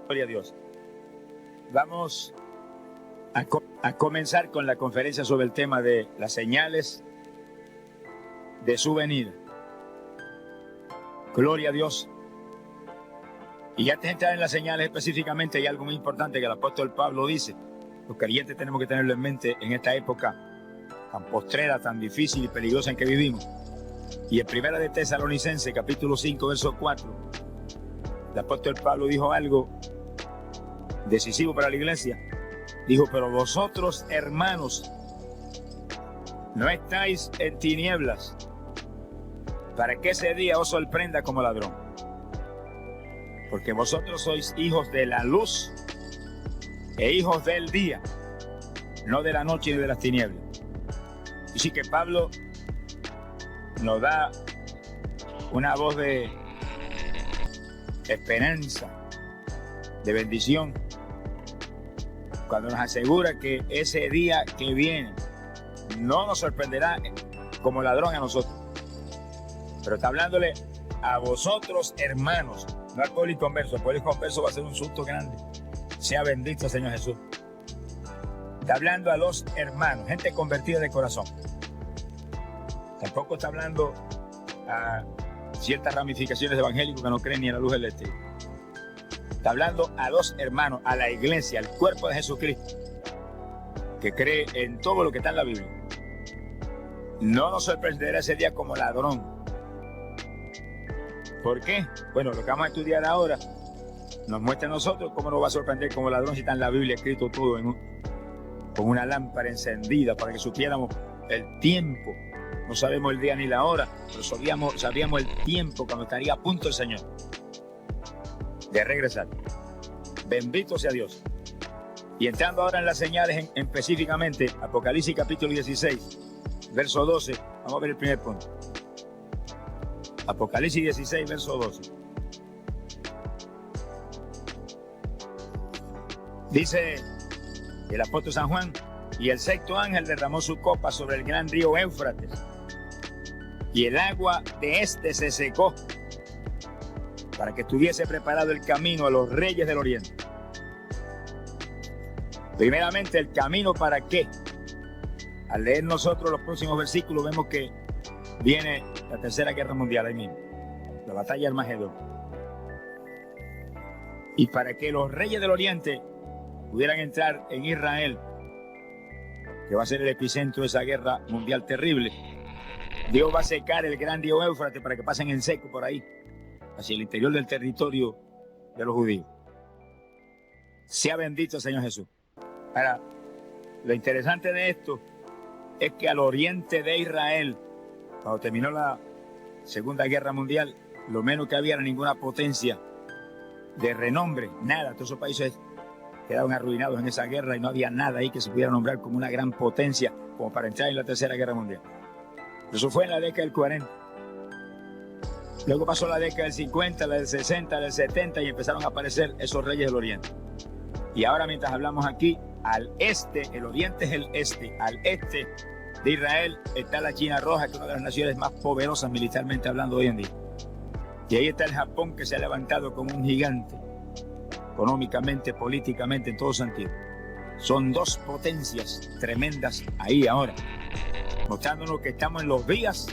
Gloria a Dios. Vamos a comenzar con la conferencia sobre el tema de las señales de su venida. Gloria a Dios. Y antes de entrar en las señales específicamente, hay algo muy importante que el apóstol Pablo dice. Los creyentes tenemos que tenerlo en mente en esta época tan postrera, tan difícil y peligrosa en que vivimos. Y en Primera de Tesalonicenses, capítulo 5, verso 4, el apóstol Pablo dijo algo decisivo para la iglesia. Dijo: pero vosotros, hermanos, no estáis en tinieblas, para que ese día os sorprenda como ladrón. Porque vosotros sois hijos de la luz e hijos del día, no de la noche ni de las tinieblas. Y sí que Pablo nos da una voz de esperanza, de bendición, cuando nos asegura que ese día que viene no nos sorprenderá como ladrón a nosotros. Pero está hablándole a vosotros, hermanos, no al pueblo inconverso. El pueblo inconverso va a ser un susto grande. Sea bendito el Señor Jesús. Está hablando a los hermanos, gente convertida de corazón. Tampoco está hablando a ciertas ramificaciones evangélicas que no creen ni en la luz eléctrica. Está hablando a los hermanos, a la iglesia, al cuerpo de Jesucristo, que cree en todo lo que está en la Biblia. No nos sorprenderá ese día como ladrón. ¿Por qué? Bueno, lo que vamos a estudiar ahora nos muestra a nosotros cómo nos va a sorprender como ladrón si está en la Biblia escrito todo con una lámpara encendida para que supiéramos el tiempo. No sabemos el día ni la hora, pero sabíamos el tiempo cuando estaría a punto el Señor de regresar. Bendito sea Dios. Y entrando ahora en las señales específicamente, Apocalipsis capítulo 16, verso 12, vamos a ver el primer punto. Apocalipsis 16, verso 12. Dice el apóstol San Juan: y el sexto ángel derramó su copa sobre el gran río Éufrates, y el agua de este se secó, para que estuviese preparado el camino a los reyes del oriente. Primeramente, ¿el camino para qué? Al leer nosotros los próximos versículos vemos que viene la tercera guerra mundial, ahí mismo, la batalla de Armagedón. Y para que los reyes del oriente pudieran entrar en Israel, que va a ser el epicentro de esa guerra mundial terrible, Dios va a secar el gran río Éufrates para que pasen en seco por ahí, hacia el interior del territorio de los judíos. Sea bendito el Señor Jesús. Ahora, lo interesante de esto es que al oriente de Israel, cuando terminó la Segunda Guerra Mundial, lo menos que había era ninguna potencia de renombre, nada. Todos esos países quedaron arruinados en esa guerra y no había nada ahí que se pudiera nombrar como una gran potencia como para entrar en la Tercera Guerra Mundial. Eso fue en la década del 40. Luego pasó la década del 50, la del 60, del 70 y empezaron a aparecer esos reyes del oriente. Y ahora, mientras hablamos aquí, al este, el oriente es el este, al este de Israel está la China Roja, que es una de las naciones más poderosas militarmente hablando hoy en día. Y ahí está el Japón, que se ha levantado como un gigante, económicamente, políticamente, en todo sentido. Son dos potencias tremendas ahí ahora, mostrándonos que estamos en los días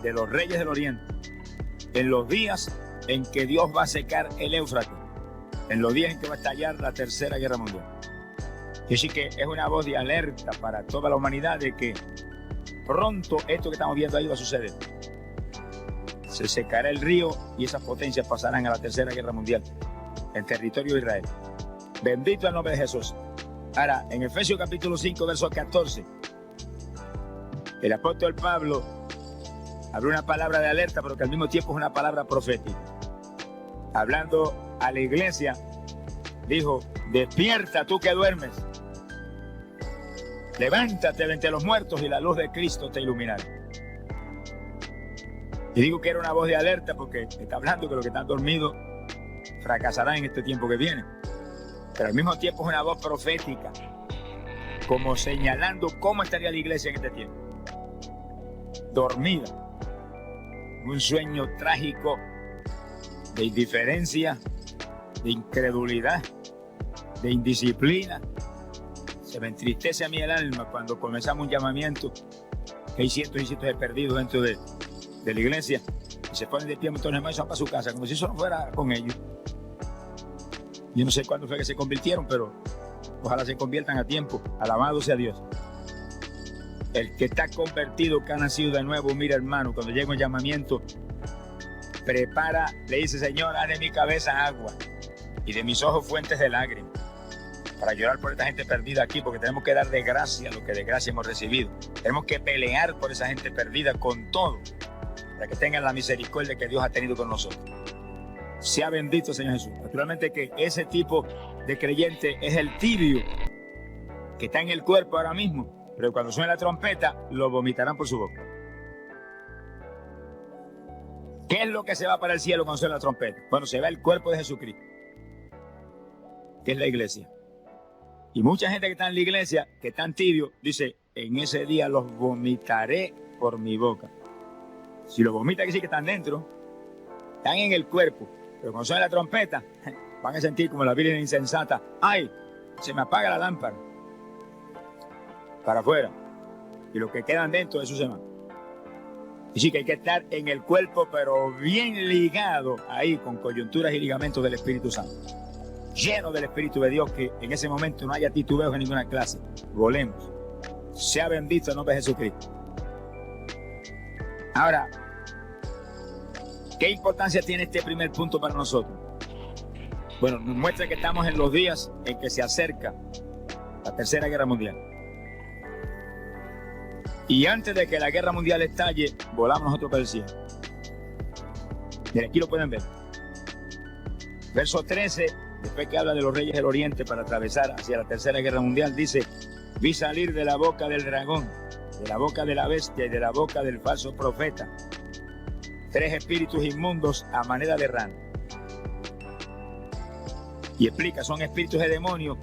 de los reyes del oriente, en los días en que Dios va a secar el Éufrates, en los días en que va a estallar la Tercera Guerra Mundial. Y así que es una voz de alerta para toda la humanidad de que pronto esto que estamos viendo ahí va a suceder. Se secará el río y esas potencias pasarán a la Tercera Guerra Mundial en territorio de Israel. Bendito el nombre de Jesús. Ahora, en Efesios capítulo 5, verso 14, el apóstol Pablo habló una palabra de alerta, pero que al mismo tiempo es una palabra profética. Hablando a la iglesia, dijo: despierta tú que duermes, levántate de entre los muertos y la luz de Cristo te iluminará. Y digo que era una voz de alerta porque está hablando que los que están dormidos fracasarán en este tiempo que viene. Pero al mismo tiempo es una voz profética, como señalando cómo estaría la iglesia en este tiempo. Dormida, un sueño trágico de indiferencia, de incredulidad, de indisciplina. Se me entristece a mí el alma cuando comenzamos un llamamiento, que hay cientos y cientos de perdidos dentro de la iglesia, y se ponen de pie montones más y se van para su casa, como si eso no fuera con ellos. Yo no sé cuándo fue que se convirtieron, pero ojalá se conviertan a tiempo. Alabado sea Dios. El que está convertido, que ha nacido de nuevo, mira, hermano, cuando llega un llamamiento, prepara, le dice: Señor, haz de mi cabeza agua y de mis ojos fuentes de lágrimas, para llorar por esta gente perdida aquí, porque tenemos que dar de gracia lo que de gracia hemos recibido. Tenemos que pelear por esa gente perdida con todo, para que tengan la misericordia que Dios ha tenido con nosotros. Sea bendito, Señor Jesús. Naturalmente que ese tipo de creyente es el tibio, que está en el cuerpo ahora mismo, pero cuando suene la trompeta, lo vomitarán por su boca. ¿Qué es lo que se va para el cielo cuando suena la trompeta? Bueno, se va el cuerpo de Jesucristo, que es la iglesia. Y mucha gente que está en la iglesia, que están tibios, dice: en ese día los vomitaré por mi boca. Si los vomita, que sí que están dentro, están en el cuerpo, pero cuando suena la trompeta, van a sentir como la virgen insensata: ¡ay! Se me apaga la lámpara. Para afuera. Y los que quedan dentro, eso se van. Y sí que hay que estar en el cuerpo, pero bien ligado ahí, con coyunturas y ligamentos del Espíritu Santo, lleno del Espíritu de Dios, que en ese momento no haya titubeos en ninguna clase. Volemos. Sea bendito el nombre de Jesucristo. Ahora, ¿qué importancia tiene este primer punto para nosotros? Bueno, nos muestra que estamos en los días en que se acerca la Tercera Guerra Mundial. Y antes de que la Guerra Mundial estalle, volamos nosotros para el cielo. Y aquí lo pueden ver. Verso 13, después que habla de los reyes del Oriente para atravesar hacia la Tercera Guerra Mundial, dice: vi salir de la boca del dragón, de la boca de la bestia y de la boca del falso profeta, 3 espíritus inmundos a manera de rana. Y explica: son espíritus de demonios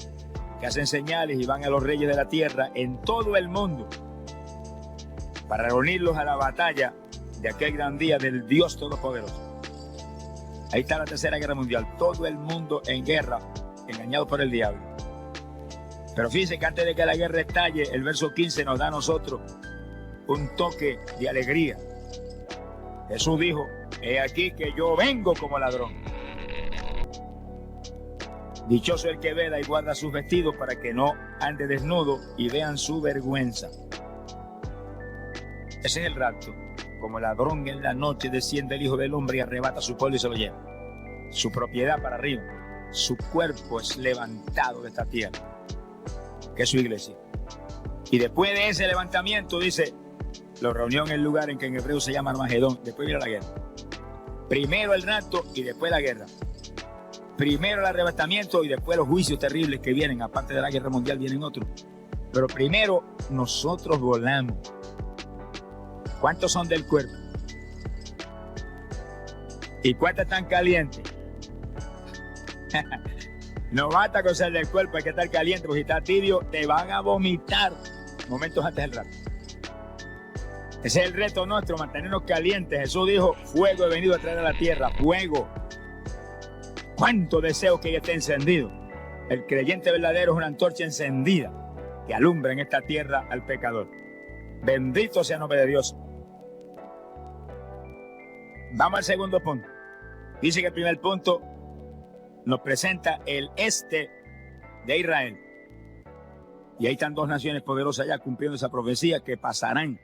que hacen señales y van a los reyes de la tierra en todo el mundo para reunirlos a la batalla de aquel gran día del Dios Todopoderoso. Ahí está la Tercera Guerra Mundial, todo el mundo en guerra, engañado por el diablo. Pero fíjense que antes de que la guerra estalle, el verso 15 nos da a nosotros un toque de alegría. Jesús dijo: he aquí que yo vengo como ladrón. Dichoso el que vela y guarda sus vestidos, para que no ande desnudo y vean su vergüenza. Ese es el rapto. Como ladrón en la noche desciende el Hijo del Hombre y arrebata su pueblo y se lo lleva. Su propiedad para arriba. Su cuerpo es levantado de esta tierra, que es su iglesia. Y después de ese levantamiento, dice, lo reunió en el lugar en que en hebreo se llama Armagedón. Después viene la guerra. Primero el rapto y después la guerra. Primero el arrebatamiento y después los juicios terribles que vienen. Aparte de la guerra mundial vienen otros. Pero primero nosotros volamos. ¿Cuántos son del cuerpo? ¿Y cuántos están calientes? No basta con ser del cuerpo, hay que estar caliente, porque si estás tibio te van a vomitar momentos antes del rapto. Ese es el reto nuestro, mantenernos calientes. Jesús dijo: fuego he venido a traer a la tierra, fuego. ¿Cuánto deseo que ella esté encendido? El creyente verdadero es una antorcha encendida que alumbra en esta tierra al pecador. Bendito sea el nombre de Dios. Vamos al segundo punto. Dice que el primer punto nos presenta el este de Israel. Y ahí están 2 naciones poderosas ya cumpliendo esa profecía, que pasarán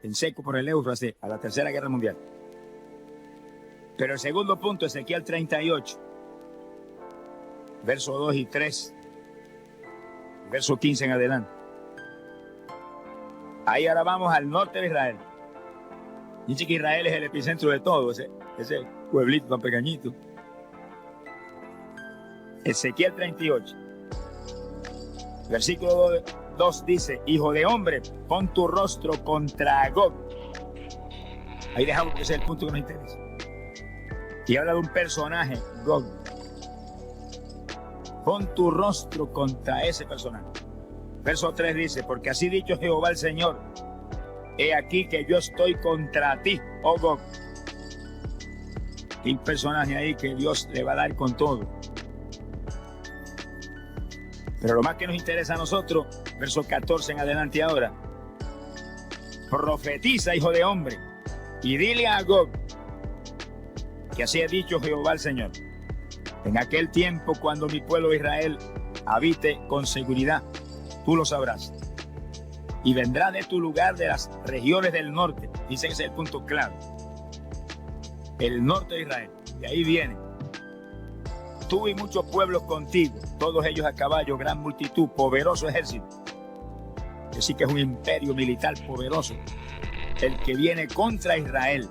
en seco por el Éufrates a la Tercera Guerra Mundial. Pero el segundo punto, Ezequiel 38, verso 2 y 3, verso 15 en adelante. Ahí ahora vamos al norte de Israel. Dice que Israel es el epicentro de todo, ese pueblito tan pequeñito. Ezequiel 38, versículo 2 dice: hijo de hombre, pon tu rostro contra Gog. Ahí dejamos que ese es el punto que nos interesa. Y habla de un personaje, Gog. Pon tu rostro contra ese personaje. Verso 3 dice: porque así dicho Jehová el Señor, he aquí que yo estoy contra ti, oh Gog. Hay un personaje ahí que Dios le va a dar con todo. Pero lo más que nos interesa a nosotros, verso 14 en adelante ahora. Profetiza, hijo de hombre, y dile a Gog que así ha dicho Jehová el Señor. En aquel tiempo, cuando mi pueblo Israel habite con seguridad, tú lo sabrás. Y vendrá de tu lugar de las regiones del norte. Dice que ese es el punto clave. El norte de Israel. De ahí viene. Tú y muchos pueblos contigo, todos ellos a caballo, gran multitud, poderoso ejército. Así que es un imperio militar poderoso, el que viene contra Israel.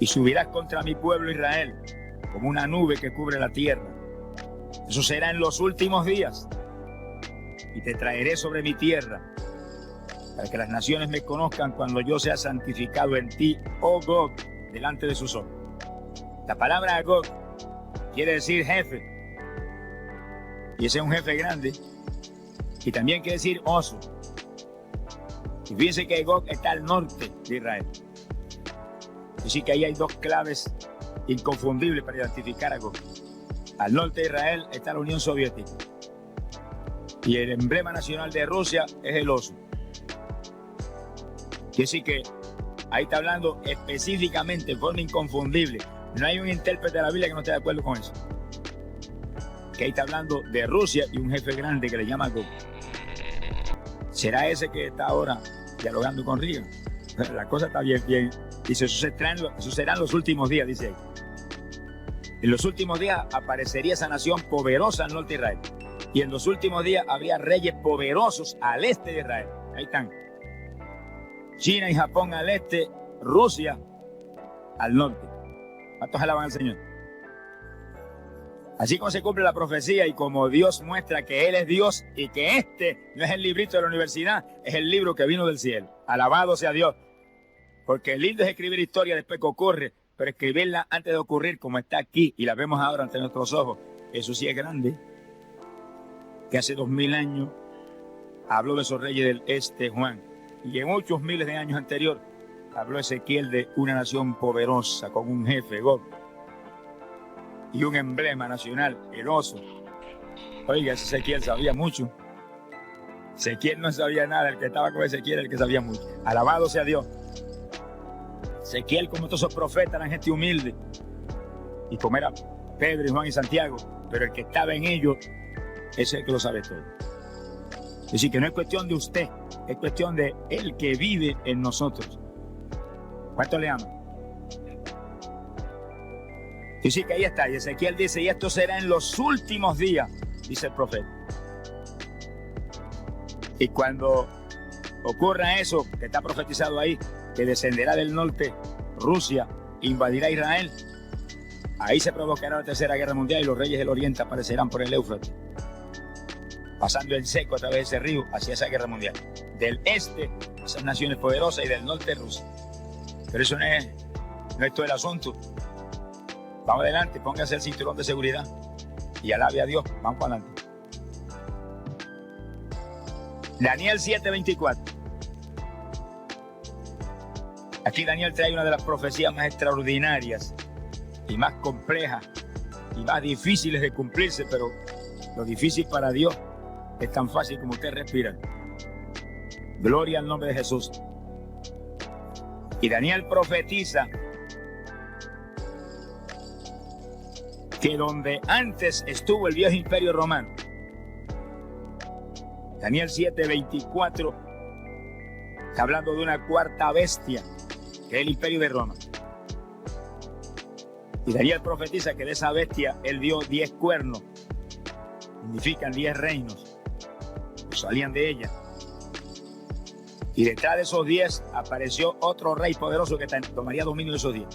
Y subirás contra mi pueblo Israel, como una nube que cubre la tierra. Eso será en los últimos días. Y te traeré sobre mi tierra, para que las naciones me conozcan cuando yo sea santificado en ti, oh Gog, delante de sus ojos. La palabra Gog quiere decir jefe. Y ese es un jefe grande. Y también quiere decir oso. Y fíjense que Gog está al norte de Israel. Así que ahí hay dos claves inconfundibles para identificar a Gog. Al norte de Israel está la Unión Soviética. Y el emblema nacional de Rusia es el oso. Quiere decir que ahí está hablando específicamente, en forma inconfundible. No hay un intérprete de la Biblia que no esté de acuerdo con eso. Que ahí está hablando de Rusia y un jefe grande que le llama Gog. ¿Será ese que está ahora dialogando con Reagan? La cosa está bien. Dice, eso serán los últimos días, dice ahí. En los últimos días aparecería esa nación poderosa al norte de Israel. Y en los últimos días habría reyes poderosos al este de Israel. Ahí están. China y Japón al este, Rusia al norte. ¿Cuántos alaban al Señor? Así como se cumple la profecía y como Dios muestra que Él es Dios y que este no es el librito de la universidad, es el libro que vino del cielo. Alabado sea Dios. Porque lindo es escribir historia después que ocurre, pero escribirla antes de ocurrir como está aquí y la vemos ahora ante nuestros ojos, eso sí es grande. Que hace 2000 años habló de esos reyes del este, Juan, y en muchos miles de años anterior habló Ezequiel de una nación poderosa con un jefe, Gog, y un emblema nacional, el oso. Oiga, Ezequiel sabía mucho. Ezequiel no sabía nada, el que estaba con Ezequiel el que sabía mucho. Alabado sea Dios. Ezequiel, como todos esos profetas, eran gente humilde, y como era Pedro y Juan y Santiago, pero el que estaba en ellos es el que lo sabe todo. Es decir, que no es cuestión de usted, es cuestión de el que vive en nosotros. ¿Cuánto le aman? Y sí, que ahí está. Y Ezequiel dice, y esto será en los últimos días, dice el profeta. Y cuando ocurra eso, que está profetizado ahí, que descenderá del norte Rusia, invadirá Israel, ahí se provocará la tercera guerra mundial y los reyes del oriente aparecerán por el Éufrates, pasando en seco a través de ese río hacia esa guerra mundial. Del este, esas naciones poderosas, y del norte, Rusia. Pero eso no es todo el asunto. Vamos adelante, póngase el cinturón de seguridad y alabe a Dios. Vamos para adelante. Daniel 7:24. Aquí Daniel trae una de las profecías más extraordinarias y más complejas y más difíciles de cumplirse, pero lo difícil para Dios es tan fácil como usted respirar. Gloria al nombre de Jesús. Y Daniel profetiza que donde antes estuvo el viejo imperio romano, Daniel 7:24, está hablando de una cuarta bestia, que es el imperio de Roma. Y Daniel profetiza que de esa bestia él dio 10 cuernos, significan 10 reinos, que salían de ella. Y detrás de esos 10 apareció otro rey poderoso que tomaría dominio de esos 10.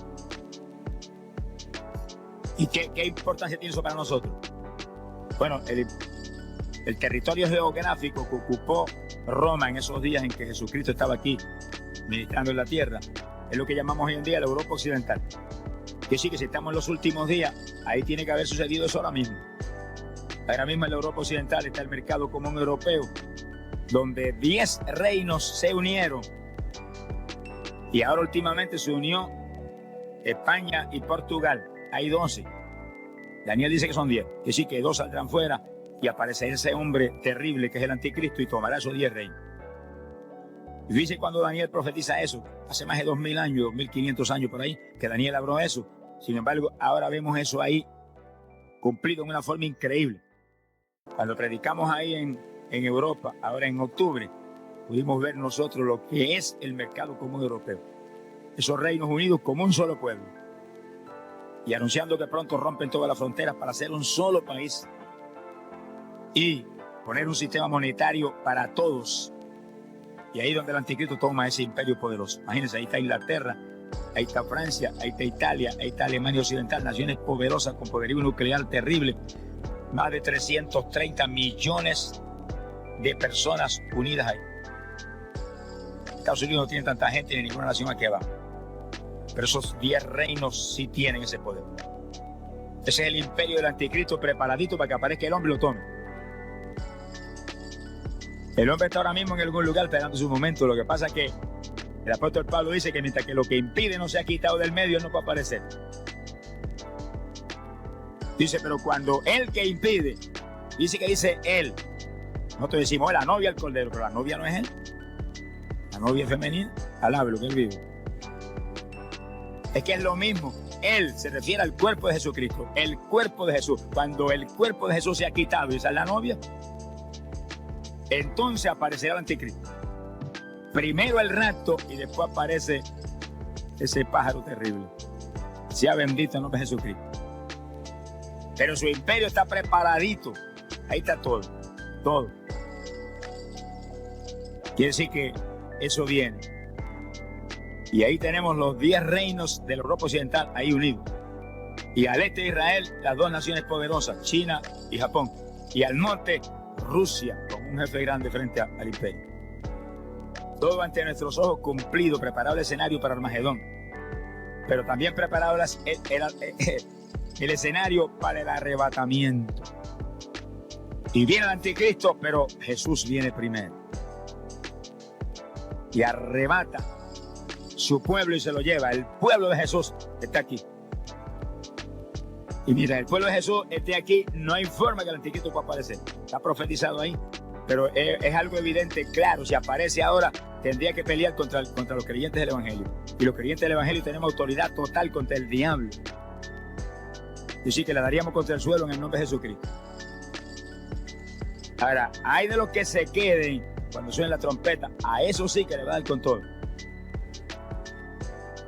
¿Y qué importancia tiene eso para nosotros? Bueno, el territorio geográfico que ocupó Roma en esos días en que Jesucristo estaba aquí ministrando en la tierra es lo que llamamos hoy en día la Europa Occidental. Que sí, que si estamos en los últimos días, ahí tiene que haber sucedido eso ahora mismo. Ahora mismo en la Europa Occidental está el mercado común europeo, donde 10 reinos se unieron. Y ahora últimamente se unió España y Portugal. Hay 12. Daniel dice que son 10, que sí, que 2 saldrán fuera y aparecerá ese hombre terrible que es el anticristo y tomará esos 10 reinos. Y dice cuando Daniel profetiza eso, hace más de 2000 años, 2500 años por ahí, que Daniel habló eso. Sin embargo, ahora vemos eso ahí cumplido en una forma increíble. Cuando predicamos ahí en Europa, ahora en octubre, pudimos ver nosotros lo que es el mercado común europeo. Esos reinos unidos como un solo pueblo. Y anunciando que pronto rompen todas las fronteras para ser un solo país. Y poner un sistema monetario para todos. Y ahí donde el anticristo toma ese imperio poderoso. Imagínense, ahí está Inglaterra, ahí está Francia, ahí está Italia, ahí está Alemania Occidental, naciones poderosas con poderío nuclear terrible. Más de 330 millones de personas unidas ahí. Estados Unidos no tiene tanta gente ni ninguna nación aquí abajo. Pero esos 10 reinos sí tienen ese poder. Ese es el imperio del anticristo preparadito para que aparezca el hombre y lo tome. El hombre está ahora mismo en algún lugar esperando su momento. Lo que pasa es que el apóstol Pablo dice que mientras que lo que impide no sea quitado del medio, él no puede aparecer. Dice, pero cuando el que impide, dice él. Nosotros decimos, la novia del cordero, pero la novia no es él. La novia es femenina. Alabe lo que él vive. Es que es lo mismo. Él se refiere al cuerpo de Jesucristo. El cuerpo de Jesús. Cuando el cuerpo de Jesús se ha quitado y esa es la novia, entonces aparecerá el anticristo. Primero el rapto y después aparece ese pájaro terrible. Sea bendito el nombre de Jesucristo. Pero su imperio está preparadito. Ahí está todo. Todo. Quiere decir que eso viene. Y ahí tenemos los 10 reinos de la Europa Occidental ahí unidos. Y al este de Israel, las 2 naciones poderosas, China y Japón. Y al norte, Rusia, con un jefe grande frente al imperio. Todo ante nuestros ojos cumplido, preparado el escenario para Armagedón. Pero también preparado el escenario para el arrebatamiento. Y viene el anticristo, pero Jesús viene primero. Y arrebata su pueblo y se lo lleva. El pueblo de Jesús está aquí. Y mira, el pueblo de Jesús esté aquí, no hay forma que el anticristo pueda aparecer. Está profetizado ahí. Pero es algo evidente, claro. Si aparece ahora, tendría que pelear contra los creyentes del Evangelio. Y los creyentes del Evangelio tenemos autoridad total contra el diablo. Y sí que la daríamos contra el suelo en el nombre de Jesucristo. Ahora, hay de los que se queden cuando suene la trompeta. A eso sí que le va a dar con todo.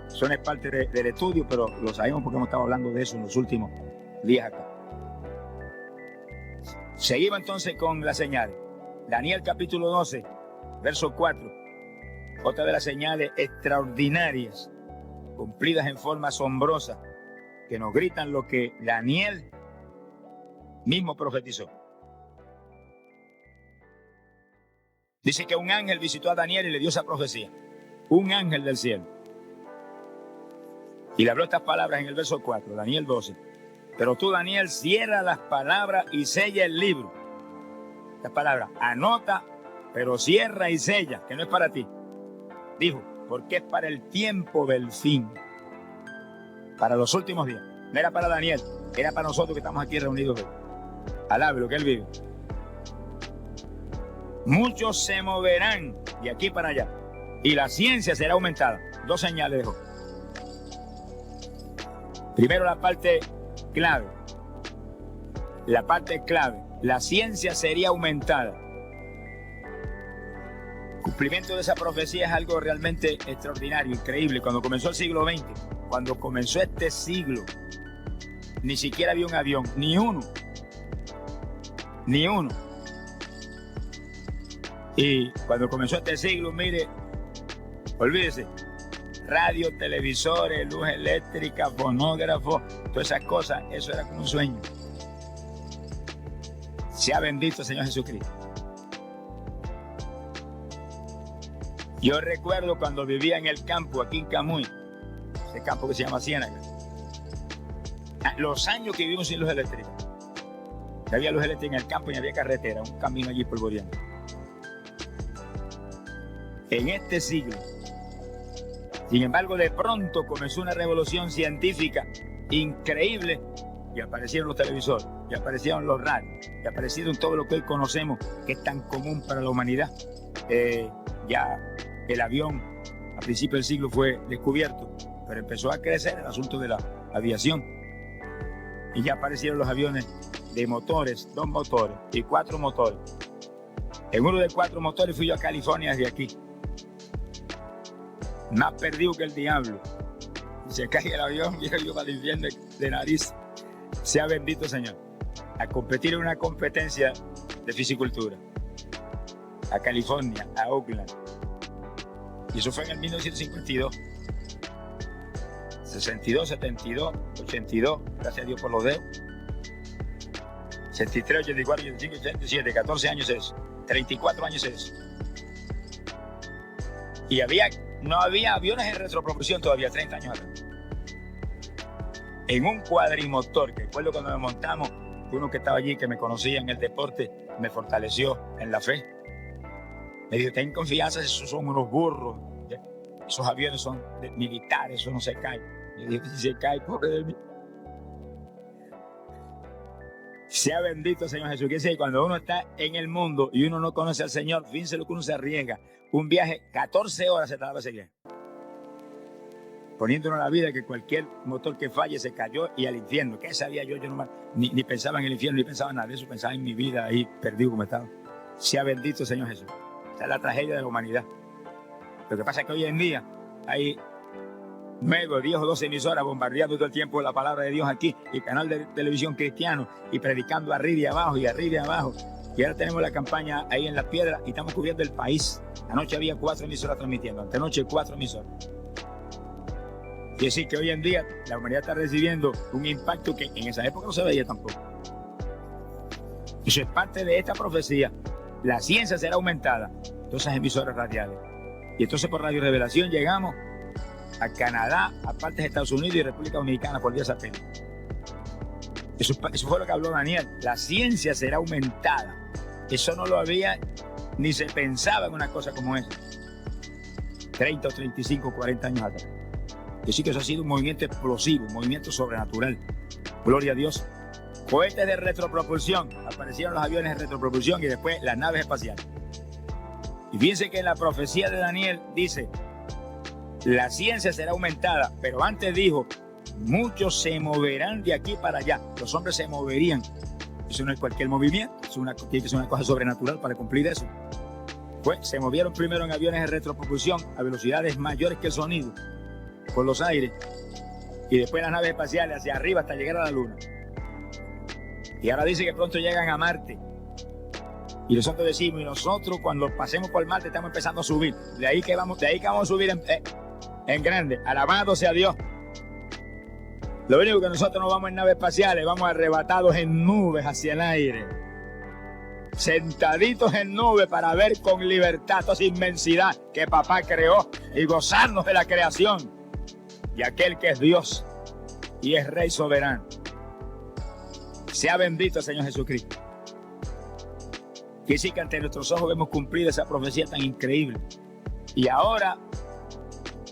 Eso no es parte del estudio, pero lo sabemos porque hemos estado hablando de eso en los últimos días acá. Seguimos entonces con las señales. Daniel capítulo 12, verso 4. Otra de las señales extraordinarias, cumplidas en forma asombrosa, que nos gritan lo que Daniel mismo profetizó. Dice que un ángel visitó a Daniel y le dio esa profecía. Un ángel del cielo. Y le habló estas palabras en el verso 4, Daniel 12. Pero tú, Daniel, cierra las palabras y sella el libro. Estas palabras, anota, pero cierra y sella, que no es para ti. Dijo, porque es para el tiempo del fin. Para los últimos días. No era para Daniel, era para nosotros que estamos aquí reunidos hoy. Alabe lo que él vive. Muchos se moverán de aquí para allá. Y la ciencia será aumentada. 2 señales dejó. Primero la parte clave. La parte clave. La ciencia sería aumentada. Cumplimiento de esa profecía es algo realmente extraordinario, increíble. Cuando comenzó el siglo XX, cuando comenzó este siglo, ni siquiera había un avión, ni uno. Ni uno. Y cuando comenzó este siglo, mire, olvídese, radio, televisores, luz eléctrica, fonógrafo, todas esas cosas, eso era como un sueño. Sea bendito el Señor Jesucristo. Yo recuerdo cuando vivía en el campo, aquí en Camuy, ese campo que se llama Ciénaga, los años que vivimos sin luz eléctrica. Había luz eléctrica en el campo y había carretera, un camino allí polvoreando. En este siglo, sin embargo, de pronto comenzó una revolución científica increíble y aparecieron los televisores, y aparecieron los radios, y aparecieron todo lo que hoy conocemos, que es tan común para la humanidad. Ya el avión a principios del siglo fue descubierto, pero empezó a crecer el asunto de la aviación. Y ya aparecieron los aviones de motores, 2 motores y 4 motores. En uno de 4 motores fui yo a California desde aquí. Más perdido que el diablo. Se cae el avión y yo para el infierno de nariz. Sea bendito Señor. A competir en una competencia de fisicultura. A California, a Oakland. Y eso fue en el 1952. 62, 72, 82, gracias a Dios por los dedos. 63, 84, 85, 87, 14 años es. 34 años es. Y no había aviones en retropropulsión todavía, 30 años atrás. En un cuadrimotor, que recuerdo cuando me montamos, uno que estaba allí, que me conocía en el deporte, me fortaleció en la fe. Me dijo, ten confianza, esos son unos burros. Esos aviones son militares, eso no se cae. Yo dije, si se cae, pobre de mí. Sea bendito Señor Jesús. Que dice, cuando uno está en el mundo y uno no conoce al Señor, fíjense lo que uno se arriesga. Un viaje, 14 horas se tardaba ese viaje. Poniéndonos la vida que cualquier motor que falle se cayó y al infierno. ¿Qué sabía yo? Yo ni pensaba en el infierno, ni pensaba en nada de eso. Pensaba en mi vida ahí perdido como estaba. Sea bendito Señor Jesús. Esa es la tragedia de la humanidad. Lo que pasa es que hoy en día hay 9, 10 o 12 emisoras bombardeando todo el tiempo la palabra de Dios aquí, y canal de televisión cristiano, y predicando arriba y abajo y arriba y abajo. Y ahora tenemos la campaña ahí en Las Piedras y estamos cubriendo el país. Anoche había 4 emisoras transmitiendo, antenoche 4 emisoras. Quiere decir que hoy en día la humanidad está recibiendo un impacto que en esa época no se veía tampoco. Eso es parte de esta profecía. La ciencia será aumentada. Todas esas emisoras radiales. Y entonces por Radio Revelación llegamos a Canadá, a partes de Estados Unidos y República Dominicana por vía satélite. Eso fue lo que habló Daniel. La ciencia será aumentada. Eso no lo había ni se pensaba en una cosa como esa. 30 o 35, 40 años atrás. Yo sí que eso ha sido un movimiento explosivo, un movimiento sobrenatural. Gloria a Dios. Cohetes de retropropulsión. Aparecieron los aviones de retropropulsión y después las naves espaciales. Y fíjense que en la profecía de Daniel dice, la ciencia será aumentada, pero antes dijo, muchos se moverán de aquí para allá. Los hombres se moverían. Eso no es cualquier movimiento, tiene que ser una cosa sobrenatural para cumplir eso. Pues se movieron primero en aviones de retropropulsión a velocidades mayores que el sonido, por los aires, y después las naves espaciales hacia arriba hasta llegar a la Luna. Y ahora dice que pronto llegan a Marte. Y nosotros decimos, y nosotros cuando pasemos por Marte estamos empezando a subir. De ahí que vamos a subir en grande. Alabado sea Dios. Lo único que nosotros no vamos en naves espaciales, vamos arrebatados en nubes hacia el aire. Sentaditos en nubes para ver con libertad toda esa inmensidad que papá creó y gozarnos de la creación. Y aquel que es Dios y es Rey soberano. Sea bendito el Señor Jesucristo. Quiere decir que ante nuestros ojos hemos cumplido esa profecía tan increíble. Y ahora,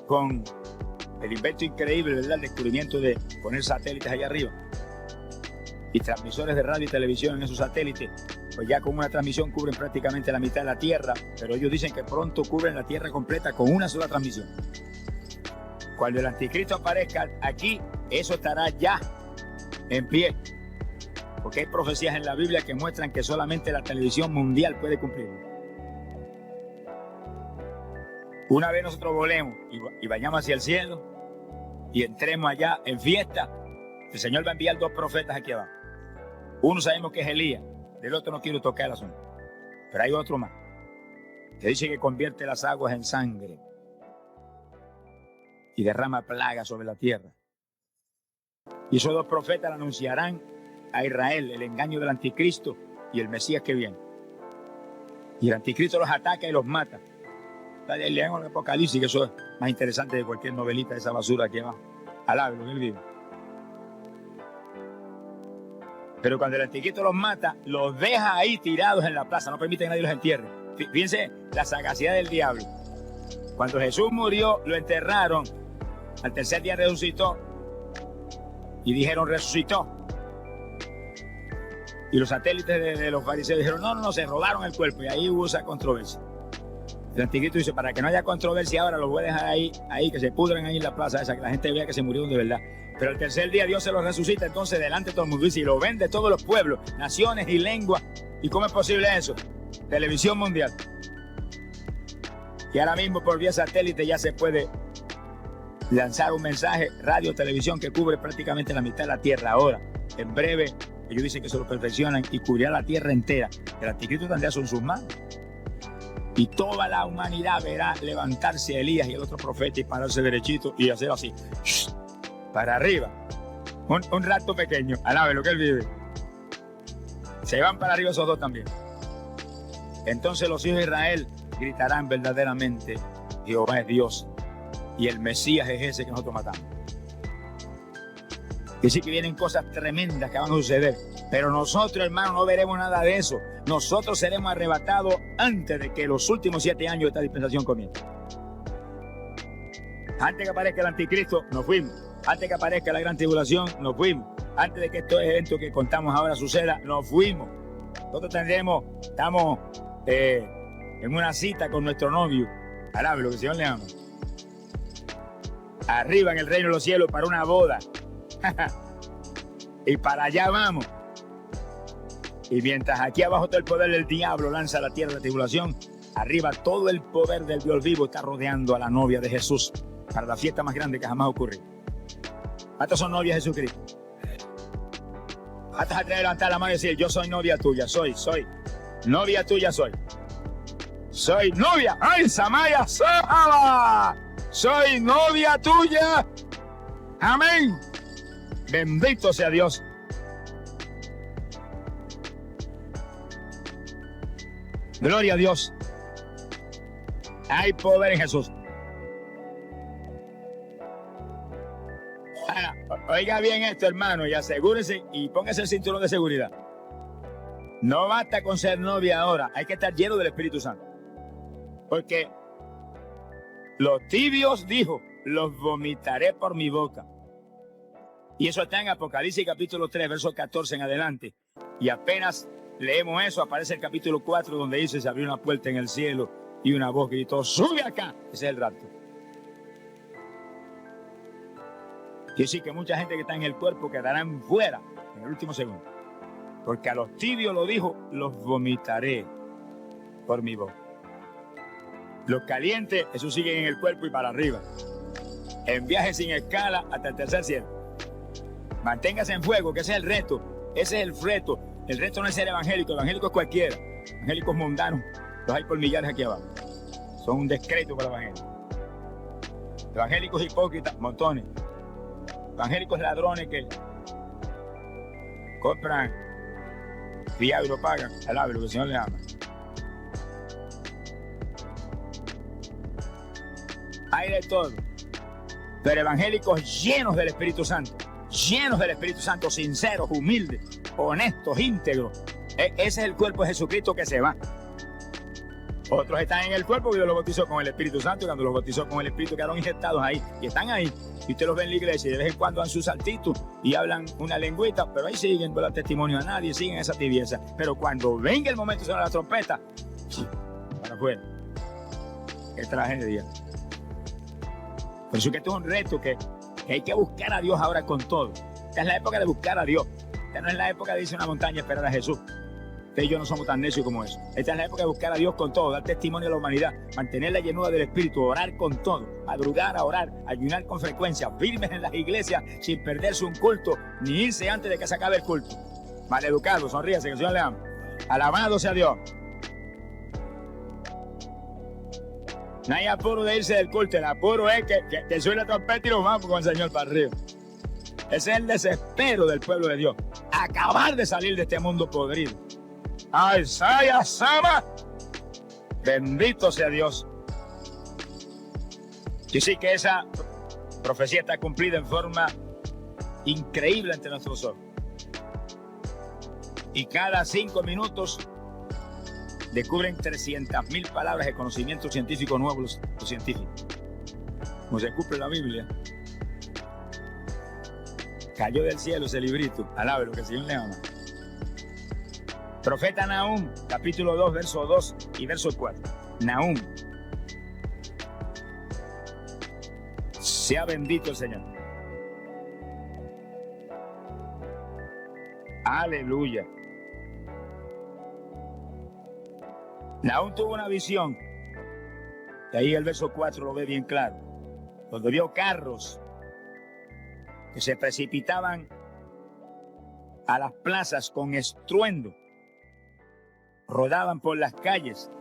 con el invento increíble, ¿verdad? El descubrimiento de poner satélites allá arriba y transmisores de radio y televisión en esos satélites, pues ya con una transmisión cubren prácticamente la mitad de la Tierra, pero ellos dicen que pronto cubren la Tierra completa con una sola transmisión. Cuando el anticristo aparezca aquí, eso estará ya en pie. Porque hay profecías en la Biblia que muestran que solamente la televisión mundial puede cumplirlo. Una vez nosotros volemos y vayamos hacia el cielo y entremos allá en fiesta, el Señor va a enviar 2 profetas aquí abajo. Uno sabemos que es Elías, del otro no quiero tocar el asunto. Pero hay otro más, que dice que convierte las aguas en sangre y derrama plagas sobre la tierra. Y esos 2 profetas anunciarán a Israel el engaño del anticristo y el Mesías que viene. Y el anticristo los ataca y los mata. Leemos el Apocalipsis, que eso es más interesante de cualquier novelita de esa basura que va. Alábelo, que él vive. Pero cuando el anticristo los mata, los deja ahí tirados en la plaza, no permite que nadie los entierre. Fíjense la sagacidad del diablo. Cuando Jesús murió, lo enterraron. Al tercer día resucitó. Y dijeron, resucitó. Y los satélites de los fariseos dijeron, no, se robaron el cuerpo. Y ahí hubo esa controversia. El anticristo dice, para que no haya controversia ahora, los voy a dejar ahí, que se pudren ahí en la plaza esa, que la gente vea que se murieron de verdad. Pero el tercer día Dios se los resucita, entonces delante de todo el mundo dice, y lo ven de todos los pueblos, naciones y lenguas. ¿Y cómo es posible eso? Televisión mundial. Y ahora mismo por vía satélite ya se puede lanzar un mensaje, radio, televisión, que cubre prácticamente la mitad de la tierra. Ahora, en breve, ellos dicen que se lo perfeccionan y cubrirá la tierra entera. El anticristo tendrá en sus manos. Y toda la humanidad verá levantarse Elías y el otro profeta y pararse derechito y hacer así, para arriba. Un rato pequeño, alabe lo que él vive. Se van para arriba esos dos también. Entonces los hijos de Israel gritarán verdaderamente, Jehová es Dios y el Mesías es ese que nosotros matamos. Y sí que vienen cosas tremendas que van a suceder. Pero nosotros, hermanos, no veremos nada de eso. Nosotros seremos arrebatados antes de que los últimos 7 años de esta dispensación comiencen. Antes que aparezca el anticristo, nos fuimos. Antes que aparezca la gran tribulación, nos fuimos. Antes de que estos eventos que contamos ahora suceda, nos fuimos. Nosotros estamos en una cita con nuestro novio. Alabe lo que el Señor le ama. Arriba en el reino de los cielos para una boda. Y para allá vamos. Y mientras aquí abajo todo el poder del diablo lanza a la tierra la tribulación, arriba todo el poder del Dios vivo está rodeando a la novia de Jesús para la fiesta más grande que jamás ocurrió. ¿Cuántos son novias de Jesucristo? ¿Cuántos atreven a levantar la mano y decir, yo soy novia tuya, soy novia tuya, soy novia? ¡Ay, Samaya Sahaba! Soy novia tuya. Amén. Bendito sea Dios. Gloria a Dios. Hay poder en Jesús. Oiga bien esto, hermano, y asegúrese y póngase el cinturón de seguridad. No basta con ser novia ahora, hay que estar lleno del Espíritu Santo. Porque los tibios dijo, los vomitaré por mi boca. Y eso está en Apocalipsis capítulo 3, verso 14 en adelante. Y apenas leemos eso, aparece el capítulo 4 donde dice, se abrió una puerta en el cielo y una voz gritó, sube acá. Ese es el rapto. Quiere decir que mucha gente que está en el cuerpo quedarán fuera en el último segundo. Porque a los tibios lo dijo, los vomitaré por mi boca. Los calientes, esos siguen en el cuerpo y para arriba. En viaje sin escala hasta el tercer cielo. Manténgase en fuego, que ese es el reto. Ese es el reto. El reto no es ser evangélico. Evangélico es cualquiera. Evangélicos mundanos. Los hay por millares aquí abajo. Son un descrédito para el evangelio. Evangélicos hipócritas, montones. Evangélicos ladrones que compran fiado y lo pagan. Alabe lo que el Señor le ama. Hay de todo. Pero evangélicos llenos del Espíritu Santo. Llenos del Espíritu Santo, sinceros, humildes, honestos, íntegros. Ese es el cuerpo de Jesucristo que se va. Otros están en el cuerpo y Dios los bautizó con el Espíritu Santo, y cuando los bautizó con el Espíritu quedaron inyectados ahí, y están ahí. Y usted los ve en la iglesia y de vez en cuando dan sus saltitos y hablan una lengüita, pero ahí siguen, no dan testimonio a nadie, siguen esa tibieza. Pero cuando venga el momento de sonar la trompeta, para afuera. Qué tragedia. Por eso que esto es un reto que hay que buscar a Dios ahora con todo. Esta es la época de buscar a Dios. Esta no es la época de irse a una montaña y esperar a Jesús. Usted y yo no somos tan necios como eso. Esta es la época de buscar a Dios con todo, dar testimonio a la humanidad, mantener la llenura del Espíritu, orar con todo, madrugar a orar, ayunar con frecuencia, firmes en las iglesias sin perderse un culto, ni irse antes de que se acabe el culto. Maleducado, sonríase, que el Señor le ama. Alabado sea Dios. No hay apuro de irse del culto, el apuro es que suene la trompeta y nos vamos con el Señor para arriba. Ese es el desespero del pueblo de Dios. Acabar de salir de este mundo podrido. ¡Ay, Saya Sama! Bendito sea Dios. Y sí que esa profecía está cumplida en forma increíble ante nuestros ojos. Y cada 5 minutos descubren 300.000 palabras de conocimiento científico nuevo los científicos. Como se cumple la Biblia. Cayó del cielo ese librito. Alabe lo que el Señor le ama. Profeta Nahum, capítulo 2, verso 2 y verso 4. Nahum. Sea bendito el Señor. Aleluya. Nahum tuvo una visión, y ahí el verso 4 lo ve bien claro, donde vio carros que se precipitaban a las plazas con estruendo, rodaban por las calles,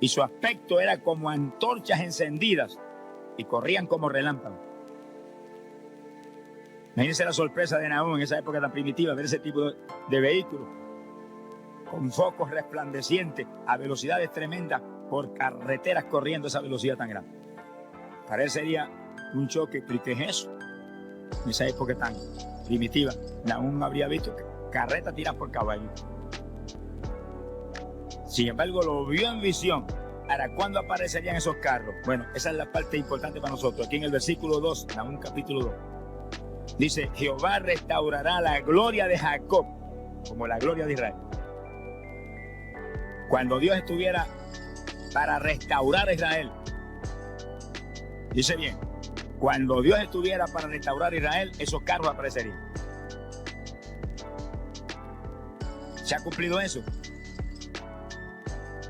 y su aspecto era como antorchas encendidas, y corrían como relámpagos. Imagínense la sorpresa de Nahum en esa época tan primitiva, ver ese tipo de vehículos, con focos resplandecientes, a velocidades tremendas, por carreteras corriendo a esa velocidad tan grande. Para él sería un choque, ¿pero qué es eso? En esa época tan primitiva, Nahum habría visto carretas tiradas por caballos. Sin embargo, lo vio en visión. Ahora, ¿cuándo aparecerían esos carros? Bueno, esa es la parte importante para nosotros. Aquí en el versículo 2, Nahum capítulo 2, dice: Jehová restaurará la gloria de Jacob como la gloria de Israel. Cuando Dios estuviera para restaurar a Israel, dice bien, cuando Dios estuviera para restaurar a Israel, esos carros aparecerían. ¿Se ha cumplido eso?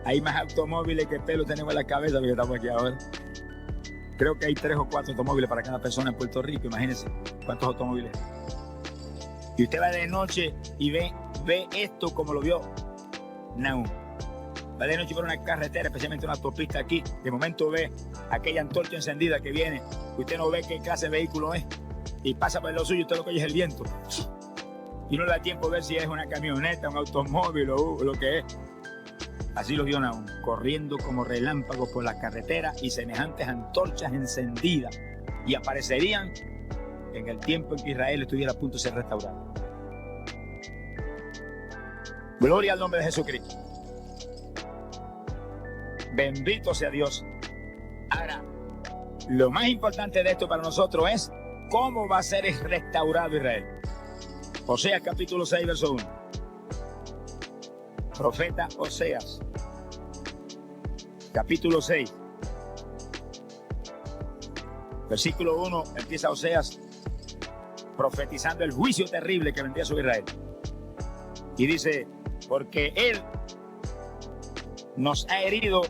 Hay más automóviles que pelo tenemos en la cabeza porque estamos aquí ahora. Creo que hay 3 o 4 automóviles para cada persona en Puerto Rico. Imagínense cuántos automóviles. Y usted va de noche y ve esto como lo vio Nahum. Va de noche por una carretera, especialmente una autopista aquí. De momento ve aquella antorcha encendida que viene. Usted no ve qué clase de vehículo es. Y pasa por lo suyo, usted lo que oye es el viento. Y no le da tiempo a ver si es una camioneta, un automóvil o lo que es. Así lo vio Nahum, corriendo como relámpagos por las carreteras y semejantes antorchas encendidas. Y aparecerían en el tiempo en que Israel estuviera a punto de ser restaurado. Gloria al nombre de Jesucristo. Bendito sea Dios. Ahora, lo más importante de esto para nosotros es cómo va a ser restaurado Israel. Oseas capítulo 6, verso 1. Profeta Oseas, capítulo 6, versículo 1, empieza Oseas profetizando el juicio terrible que vendría sobre Israel. Y dice: porque Él nos ha herido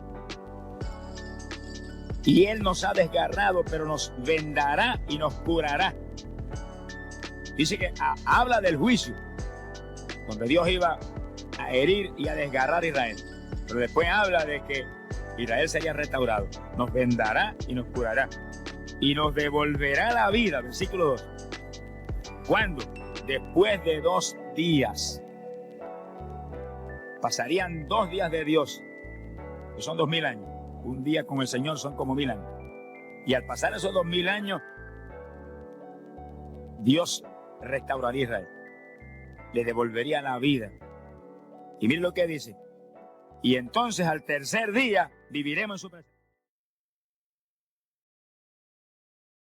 y Él nos ha desgarrado, pero nos vendará y nos curará. Dice que habla del juicio, donde Dios iba a herir y a desgarrar a Israel. Pero después habla de que Israel sería restaurado. Nos vendará y nos curará. Y nos devolverá la vida. Versículo 2. ¿Cuándo? Después de 2 días. Pasarían 2 días de Dios, que son 2000 años. Un día con el Señor son como 1000 años. Y al pasar esos 2000 años, Dios restauraría a Israel. Le devolvería la vida. Y miren lo que dice: y entonces al tercer día viviremos en su presencia.